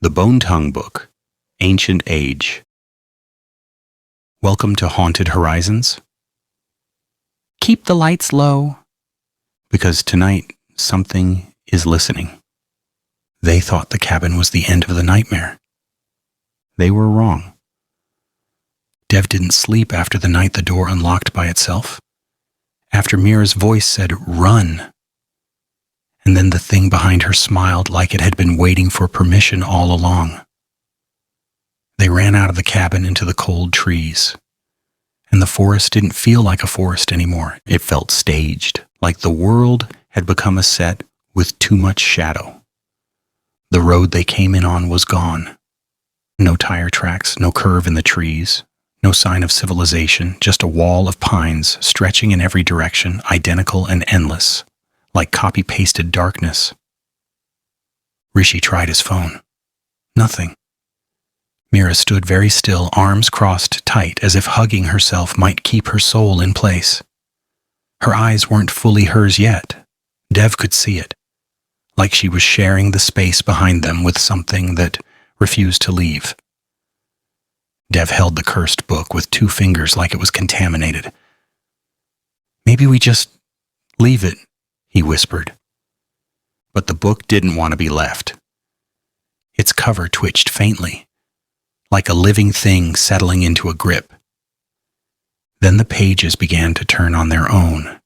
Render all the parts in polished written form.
The Bone-Tongue Book, Ancient Age. Welcome to Haunted Horizons. Keep the lights low, because tonight something is listening. They thought the cabin was the end of the nightmare. They were wrong. Dev didn't sleep after the night the door unlocked by itself. After Mira's voice said, "Run." And then the thing behind her smiled like it had been waiting for permission all along. They ran out of the cabin into the cold trees. And the forest didn't feel like a forest anymore. It felt staged, like the world had become a set with too much shadow. The road they came in on was gone. No tire tracks, no curve in the trees, no sign of civilization, just a wall of pines stretching in every direction, identical and endless, like copy-pasted darkness. Rishi tried his phone. Nothing. Mira stood very still, arms crossed tight, as if hugging herself might keep her soul in place. Her eyes weren't fully hers yet. Dev could see it, like she was sharing the space behind them with something that refused to leave. Dev held the cursed book with 2 fingers like it was contaminated. "Maybe we just leave it," he whispered. But the book didn't want to be left. Its cover twitched faintly, like a living thing settling into a grip. Then the pages began to turn on their own.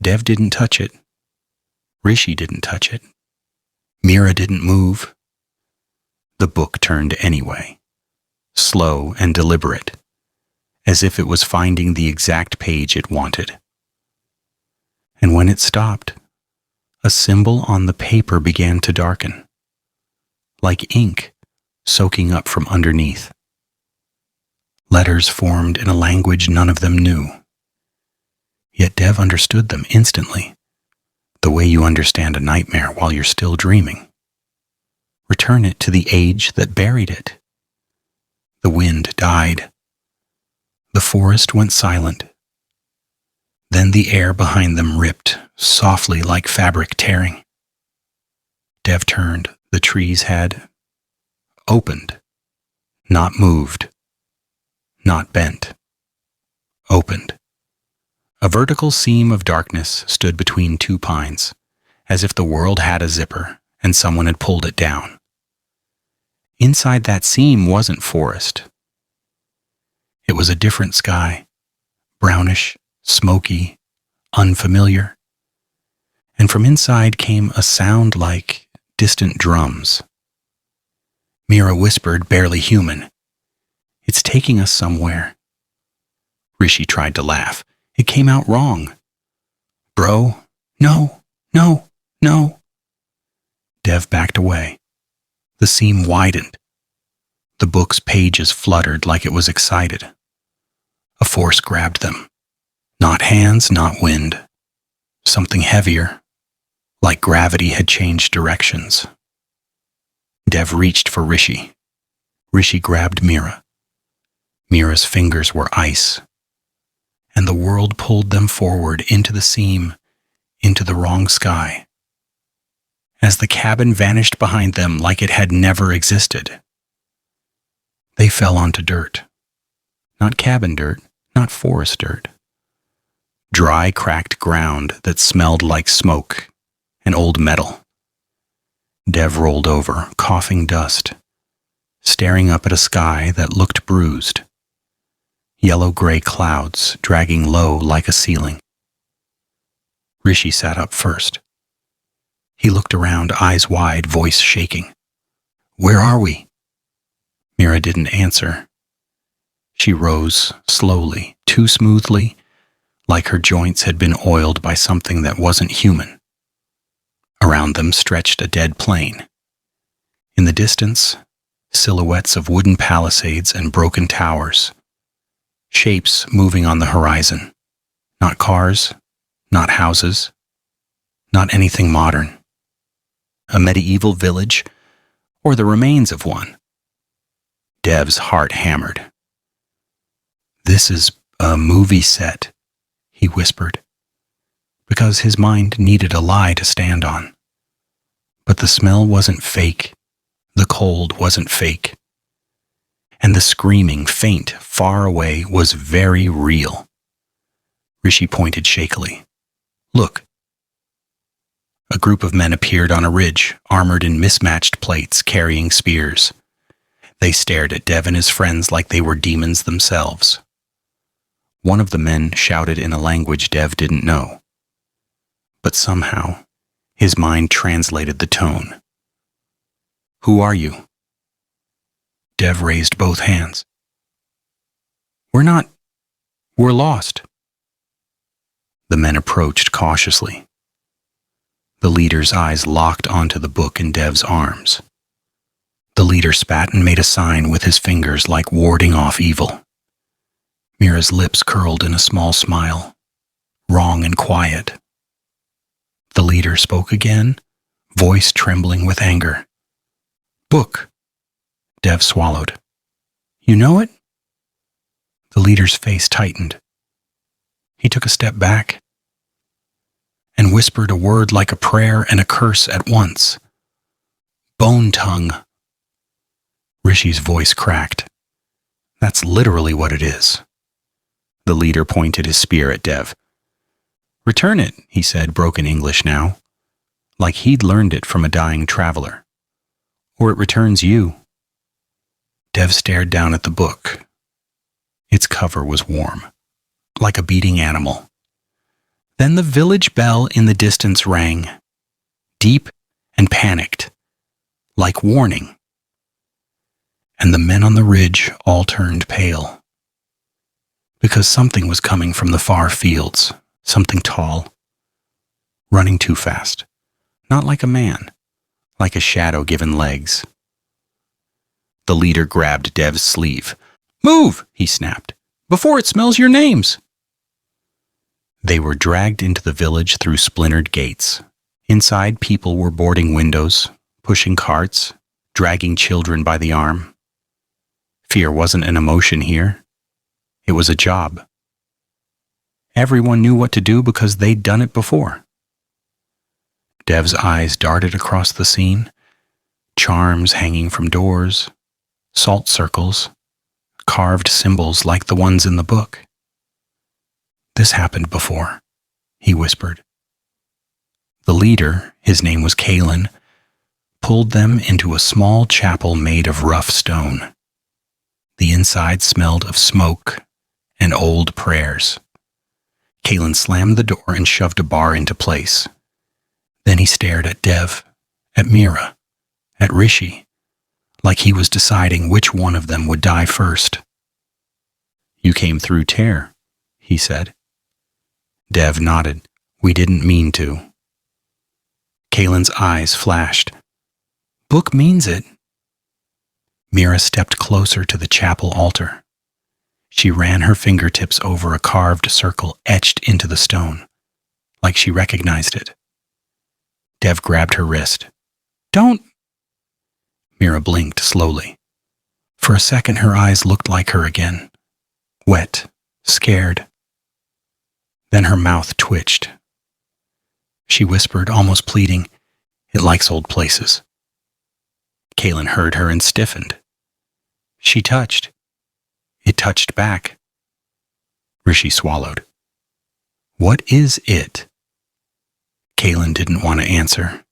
Dev didn't touch it. Rishi didn't touch it. Mira didn't move. The book turned anyway, slow and deliberate, as if it was finding the exact page it wanted. And when it stopped, a symbol on the paper began to darken, like ink soaking up from underneath. Letters formed in a language none of them knew. Yet Dev understood them instantly, the way you understand a nightmare while you're still dreaming. Return it to the age that buried it. The wind died. The forest went silent. Then the air behind them ripped, softly like fabric tearing. Dev turned. The trees had opened, not moved, not bent. Opened. A vertical seam of darkness stood between 2 pines, as if the world had a zipper and someone had pulled it down. Inside that seam wasn't forest. It was a different sky, brownish, smoky, unfamiliar. And from inside came a sound like distant drums. Mira whispered, barely human, "It's taking us somewhere." Rishi tried to laugh. It came out wrong. "Bro, no, no, no." Dev backed away. The seam widened. The book's pages fluttered like it was excited. A force grabbed them. Not hands, not wind. Something heavier, like gravity had changed directions. Dev reached for Rishi. Rishi grabbed Mira. Mira's fingers were ice, and the world pulled them forward into the seam, into the wrong sky. As the cabin vanished behind them like it had never existed, they fell onto dirt. Not cabin dirt, not forest dirt. Dry, cracked ground that smelled like smoke and old metal. Dev rolled over, coughing dust, staring up at a sky that looked bruised. Yellow-gray clouds dragging low like a ceiling. Rishi sat up first. He looked around, eyes wide, voice shaking. "Where are we?" Mira didn't answer. She rose slowly, too smoothly, like her joints had been oiled by something that wasn't human. Around them stretched a dead plain. In the distance, silhouettes of wooden palisades and broken towers. Shapes moving on the horizon. Not cars, not houses, not anything modern. A medieval village, or the remains of one. Dev's heart hammered. "This is a movie set," he whispered, because his mind needed a lie to stand on. But the smell wasn't fake. cold wasn't fake. And the screaming, faint, far away was very real. Rishi pointed shakily. Look. A group of men appeared on a ridge, armored in mismatched plates, carrying spears. They stared at Dev and his friends like they were demons themselves. One of the men shouted in a language Dev didn't know. But somehow, his mind translated the tone. Who are you? Dev raised both hands. We're lost. The men approached cautiously. The leader's eyes locked onto the book in Dev's arms. The leader spat and made a sign with his fingers like warding off evil. Mira's lips curled in a small smile, wrong and quiet. The leader spoke again, voice trembling with anger. Book. Dev swallowed. You know it? The leader's face tightened. He took a step back and whispered a word like a prayer and a curse at once. Bone tongue. Rishi's voice cracked. That's literally what it is. The leader pointed his spear at Dev. Return it, he said, broken English now, like he'd learned it from a dying traveler. Or it returns you. Dev stared down at the book. Its cover was warm, like a beating animal. Then the village bell in the distance rang, deep and panicked, like warning. And the men on the ridge all turned pale. Because something was coming from the far fields, something tall, running too fast, not like a man, like a shadow given legs. The leader grabbed Dev's sleeve. Move, he snapped, before it smells your names. They were dragged into the village through splintered gates. Inside, people were boarding windows, pushing carts, dragging children by the arm. Fear wasn't an emotion here. It was a job. Everyone knew what to do because they'd done it before. Dev's eyes darted across the scene, charms hanging from doors, salt circles, carved symbols like the ones in the book. This happened before, he whispered. The leader, his name was Kalen, pulled them into a small chapel made of rough stone. The inside smelled of smoke and old prayers. Kalen slammed the door and shoved a bar into place. Then he stared at Dev, at Mira, at Rishi, like he was deciding which one of them would die first. You came through tear, he said. Dev nodded. We didn't mean to. Kalen's eyes flashed. Book means it. Mira stepped closer to the chapel altar. She ran her fingertips over a carved circle etched into the stone, like she recognized it. Dev grabbed her wrist. Don't! Mira blinked slowly. For a second, her eyes looked like her again. Wet, scared. Then her mouth twitched. She whispered, almost pleading, It likes old places. Kalen heard her and stiffened. She touched. It touched back. Rishi swallowed. What is it? Kalen didn't want to answer.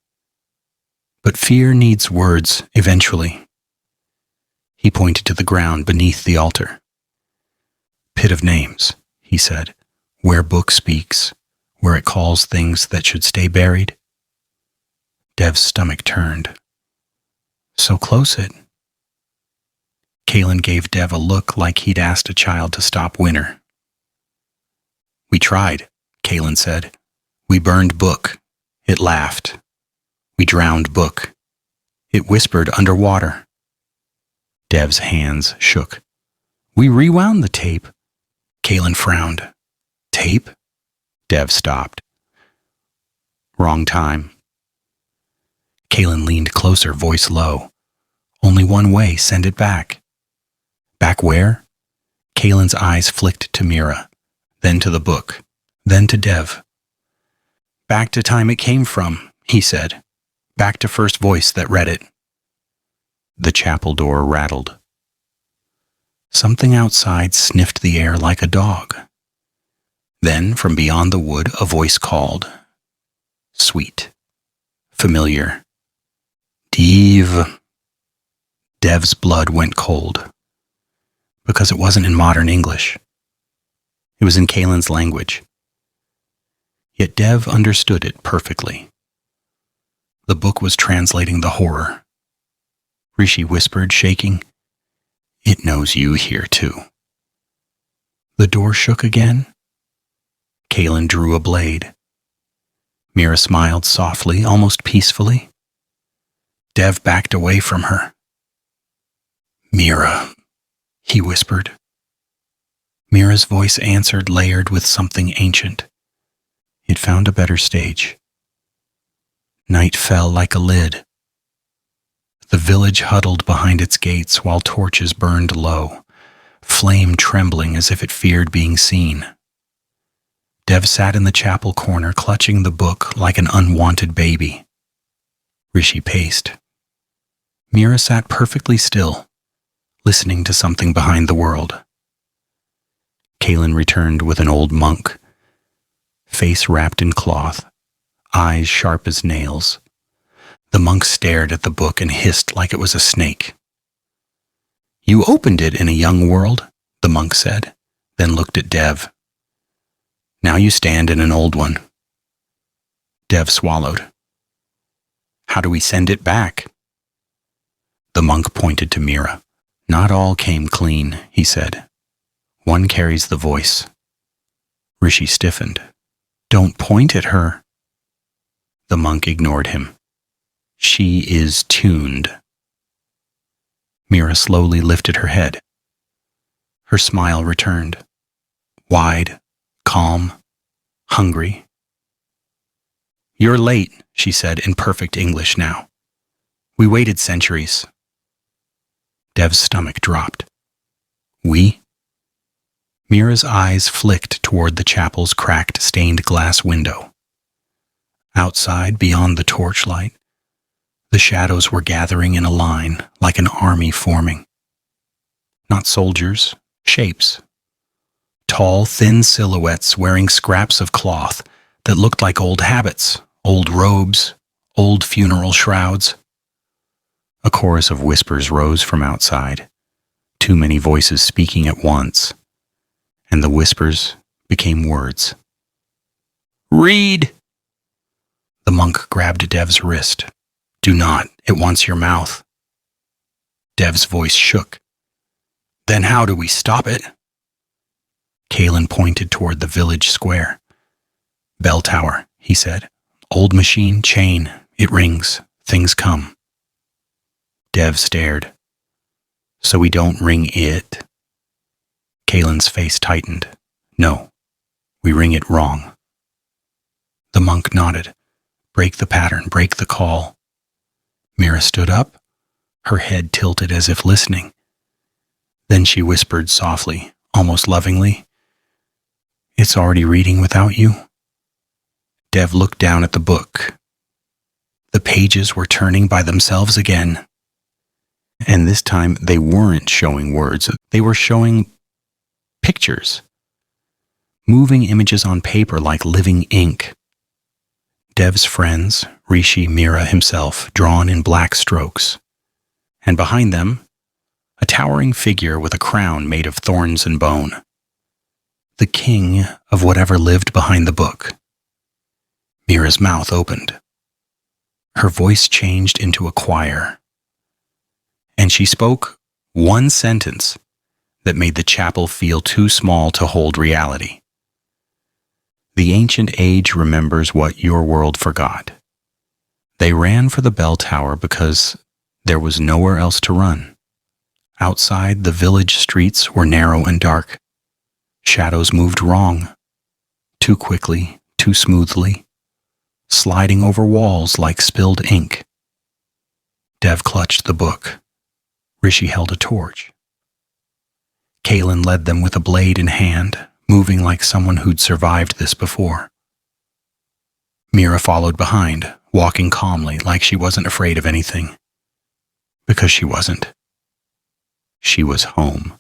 But fear needs words eventually. He pointed to the ground beneath the altar. Pit of names, he said, where book speaks, where it calls things that should stay buried. Dev's stomach turned. So close it. Kalen gave Dev a look like he'd asked a child to stop winter. We tried, Kalen said. We burned book. It laughed. We drowned book. It whispered underwater. Dev's hands shook. We rewound the tape. Kalen frowned. Tape? Dev stopped. Wrong time. Kalen leaned closer, voice low. Only one way, send it back. Back where? Kalen's eyes flicked to Mira, then to the book, then to Dev. Back to time it came from, he said. Back to first voice that read it. The chapel door rattled. Something outside sniffed the air like a dog. Then, from beyond the wood, a voice called. Sweet. Familiar. Div. Dev's blood went cold. Because it wasn't in modern English. It was in Kalen's language. Yet Dev understood it perfectly. The book was translating the horror. Rishi whispered, shaking, "It knows you here too." The door shook again. Kalen drew a blade. Mira smiled softly, almost peacefully. Dev backed away from her. "Mira," he whispered. Mira's voice answered, layered with something ancient. It found a better stage. Night fell like a lid. The village huddled behind its gates while torches burned low, flame trembling as if it feared being seen. Dev sat in the chapel corner, clutching the book like an unwanted baby. Rishi paced. Mira sat perfectly still, listening to something behind the world. Kalen returned with an old monk, face wrapped in cloth, eyes sharp as nails. The monk stared at the book and hissed like it was a snake. "You opened it in a young world," the monk said, then looked at Dev. "Now you stand in an old one." Dev swallowed. "How do we send it back?" The monk pointed to Mira. "Not all came clean," he said. "One carries the voice." Rishi stiffened. "Don't point at her." The monk ignored him. "She is tuned." Mira slowly lifted her head. Her smile returned. Wide, calm, hungry. "You're late," she said in perfect English now. "We waited centuries." Dev's stomach dropped. "We?" Mira's eyes flicked toward the chapel's cracked stained glass window. Outside, beyond the torchlight, the shadows were gathering in a line like an army forming. Not soldiers, shapes. Tall, thin silhouettes wearing scraps of cloth that looked like old habits, old robes, old funeral shrouds. A chorus of whispers rose from outside, too many voices speaking at once, and the whispers became words. "Read!" The monk grabbed Dev's wrist. "Do not, it wants your mouth." Dev's voice shook. "Then how do we stop it?" Kalen pointed toward the village square. "Bell tower," he said. "Old machine, chain, it rings, things come." Dev stared. "So we don't ring it?" Kalen's face tightened. "No, we ring it wrong." The monk nodded. "Break the pattern, break the call." Mira stood up, her head tilted as if listening. Then she whispered softly, almost lovingly, "It's already reading without you." Dev looked down at the book. The pages were turning by themselves again. And this time they weren't showing words, they were showing pictures. Moving images on paper like living ink. Dev's friends, Rishi, Mira himself, drawn in black strokes. And behind them, a towering figure with a crown made of thorns and bone. The king of whatever lived behind the book. Mira's mouth opened. Her voice changed into a choir. And she spoke one sentence that made the chapel feel too small to hold reality. "The ancient age remembers what your world forgot. They ran for the bell tower because there was nowhere else to run. Outside, the village streets were narrow and dark. Shadows moved wrong, too quickly, too smoothly, sliding over walls like spilled ink." Dev clutched the book. Rishi held a torch. Kalen led them with a blade in hand, moving like someone who'd survived this before. Mira followed behind, walking calmly like she wasn't afraid of anything. because she wasn't. She was home.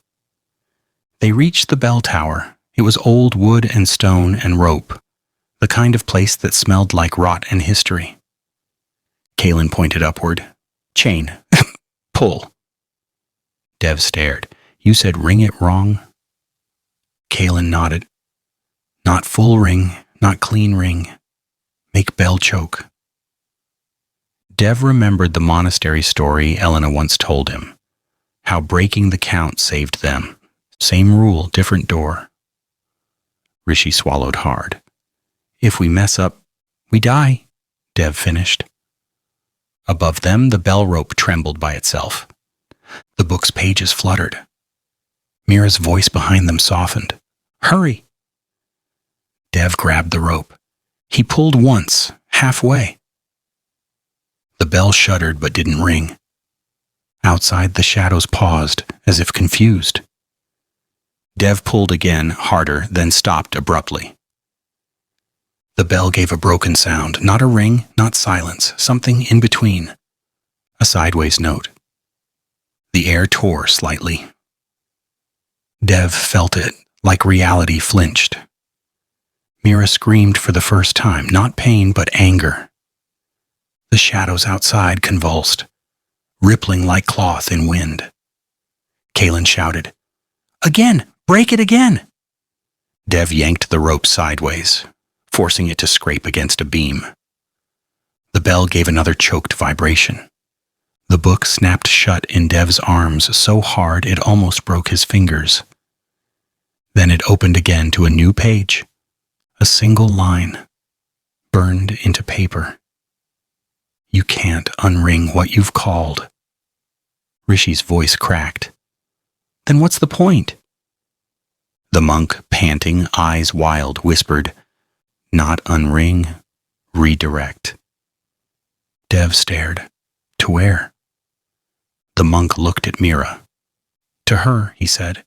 They reached the bell tower. It was old wood and stone and rope, the kind of place that smelled like rot and history. Kaelin pointed upward. Chain. Pull. Dev stared. You said ring it wrong? Kaelin nodded. Not full ring, not clean ring. Make bell choke. Dev remembered the monastery story Elena once told him, how breaking the count saved them. Same rule, different door. Rishi swallowed hard. If we mess up, we die, Dev finished. Above them, the bell rope trembled by itself. The book's pages fluttered. Mira's voice behind them softened. Hurry! Dev grabbed the rope. He pulled once, halfway. The bell shuddered but didn't ring. Outside, the shadows paused, as if confused. Dev pulled again, harder, then stopped abruptly. The bell gave a broken sound, not a ring, not silence, something in between. A sideways note. The air tore slightly. Dev felt it, like reality flinched. Mira screamed for the first time, not pain but anger. The shadows outside convulsed, rippling like cloth in wind. Kaelin shouted, Again! Break it again! Dev yanked the rope sideways, forcing it to scrape against a beam. The bell gave another choked vibration. The book snapped shut in Dev's arms so hard it almost broke his fingers. Then it opened again to a new page, a single line, burned into paper. You can't unring what you've called. Rishi's voice cracked. Then what's the point? The monk, panting, eyes wild, whispered, Not unring, redirect. Dev stared. To where? The monk looked at Mira. To her, he said.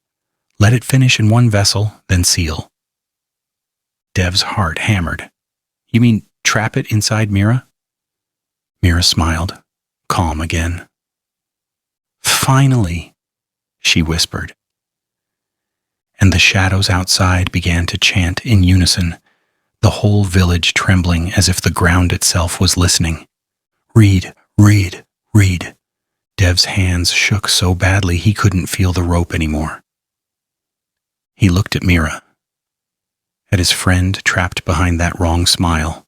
Let it finish in one vessel, then seal. Dev's heart hammered. You mean trap it inside Mira? Mira smiled, calm again. Finally, she whispered. And the shadows outside began to chant in unison, the whole village trembling as if the ground itself was listening. Read, read, read. Dev's hands shook so badly he couldn't feel the rope anymore. He looked at Mira, at his friend trapped behind that wrong smile,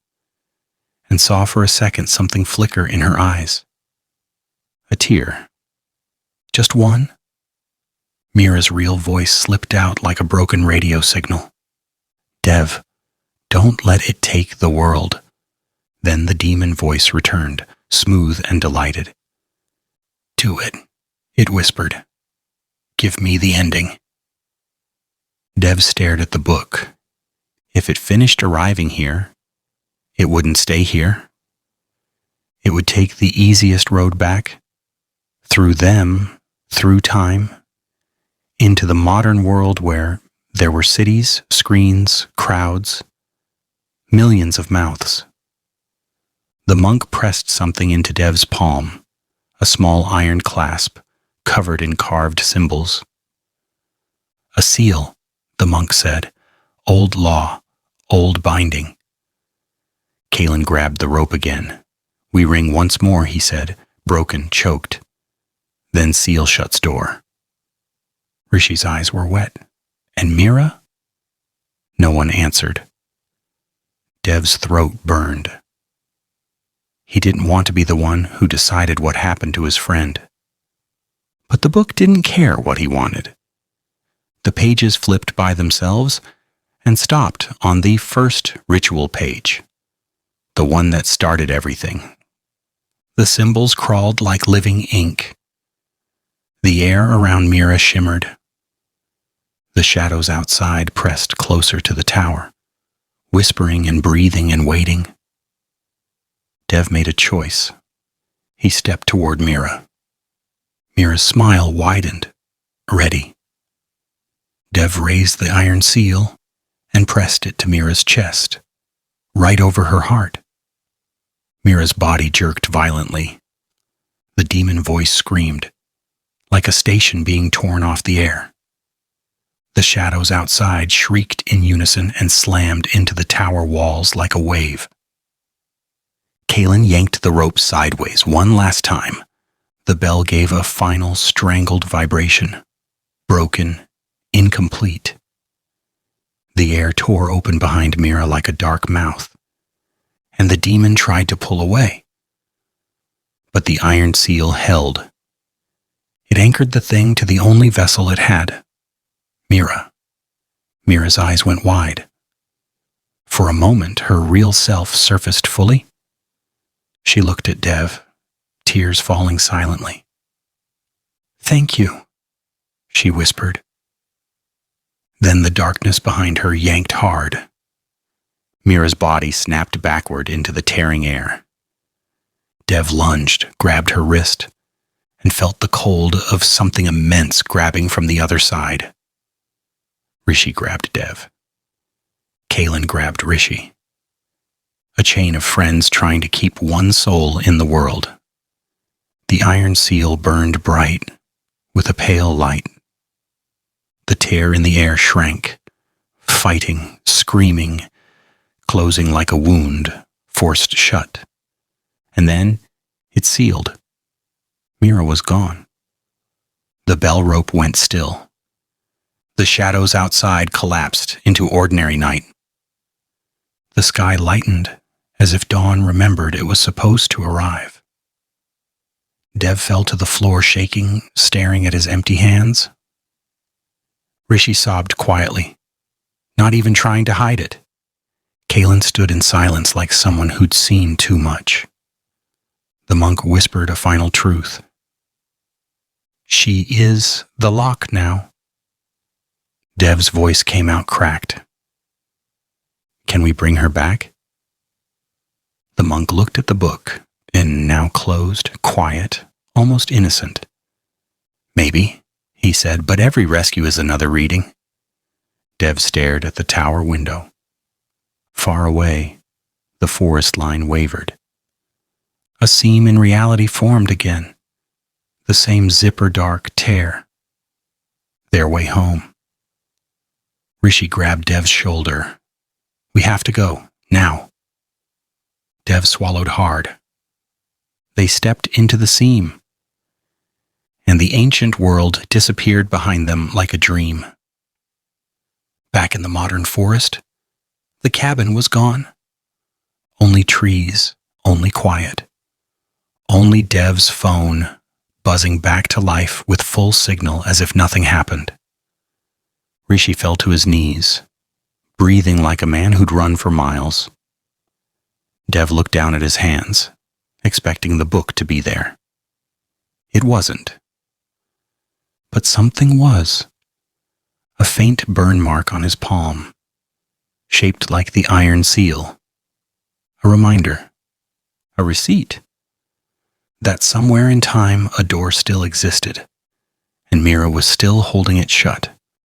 and saw for a second something flicker in her eyes. A tear. Just one? Mira's real voice slipped out like a broken radio signal. Dev, don't let it take the world. Then the demon voice returned, smooth and delighted. Do it, it whispered. Give me the ending. Dev stared at the book. If it finished arriving here, it wouldn't stay here. It would take the easiest road back, through them, through time, into the modern world where there were cities, screens, crowds, millions of mouths. The monk pressed something into Dev's palm, a small iron clasp covered in carved symbols. A seal, the monk said. Old law, old binding. Kaelin grabbed the rope again. We ring once more, he said, broken, choked. Then seal shuts door. Rishi's eyes were wet. And Mira? No one answered. Dev's throat burned. He didn't want to be the one who decided what happened to his friend. But the book didn't care what he wanted. The pages flipped by themselves and stopped on the first ritual page, the one that started everything. The symbols crawled like living ink. The air around Mira shimmered. The shadows outside pressed closer to the tower, whispering and breathing and waiting. Dev made a choice. He stepped toward Mira. Mira's smile widened, ready. Dev raised the iron seal and pressed it to Mira's chest, right over her heart. Mira's body jerked violently. The demon voice screamed, like a station being torn off the air. The shadows outside shrieked in unison and slammed into the tower walls like a wave. Kaelin yanked the rope sideways one last time. The bell gave a final strangled vibration, broken, incomplete. The air tore open behind Mira like a dark mouth, and the demon tried to pull away. But the iron seal held. It anchored the thing to the only vessel it had, Mira. Mira's eyes went wide. For a moment, her real self surfaced fully. She looked at Dev, tears falling silently. "Thank you," she whispered. Then the darkness behind her yanked hard. Mira's body snapped backward into the tearing air. Dev lunged, grabbed her wrist, and felt the cold of something immense grabbing from the other side. Rishi grabbed Dev. Kaelin grabbed Rishi. A chain of friends trying to keep one soul in the world. The iron seal burned bright, with a pale light. The tear in the air shrank, fighting, screaming, closing like a wound, forced shut. And then it sealed. Mira was gone. The bell rope went still. The shadows outside collapsed into ordinary night. The sky lightened, as if dawn remembered it was supposed to arrive. Dev fell to the floor shaking, staring at his empty hands. Rishi sobbed quietly, not even trying to hide it. Kaelin stood in silence like someone who'd seen too much. The monk whispered a final truth. "She is the lock now." Dev's voice came out cracked. "Can we bring her back?" The monk looked at the book, and now closed, quiet, almost innocent. "Maybe," he said, "but every rescue is another reading." Dev stared at the tower window. Far away, the forest line wavered. A seam in reality formed again, the same zipper-dark tear. Their way home. Rishi grabbed Dev's shoulder. "We have to go, now." Dev swallowed hard. They stepped into the seam, and the ancient world disappeared behind them like a dream. Back in the modern forest, the cabin was gone. Only trees, only quiet. Only Dev's phone, buzzing back to life with full signal as if nothing happened. Rishi fell to his knees, breathing like a man who'd run for miles. Dev looked down at his hands, expecting the book to be there. It wasn't. But something was. A faint burn mark on his palm, shaped like the iron seal. A reminder. A receipt. That somewhere in time a door still existed, and Mira was still holding it shut.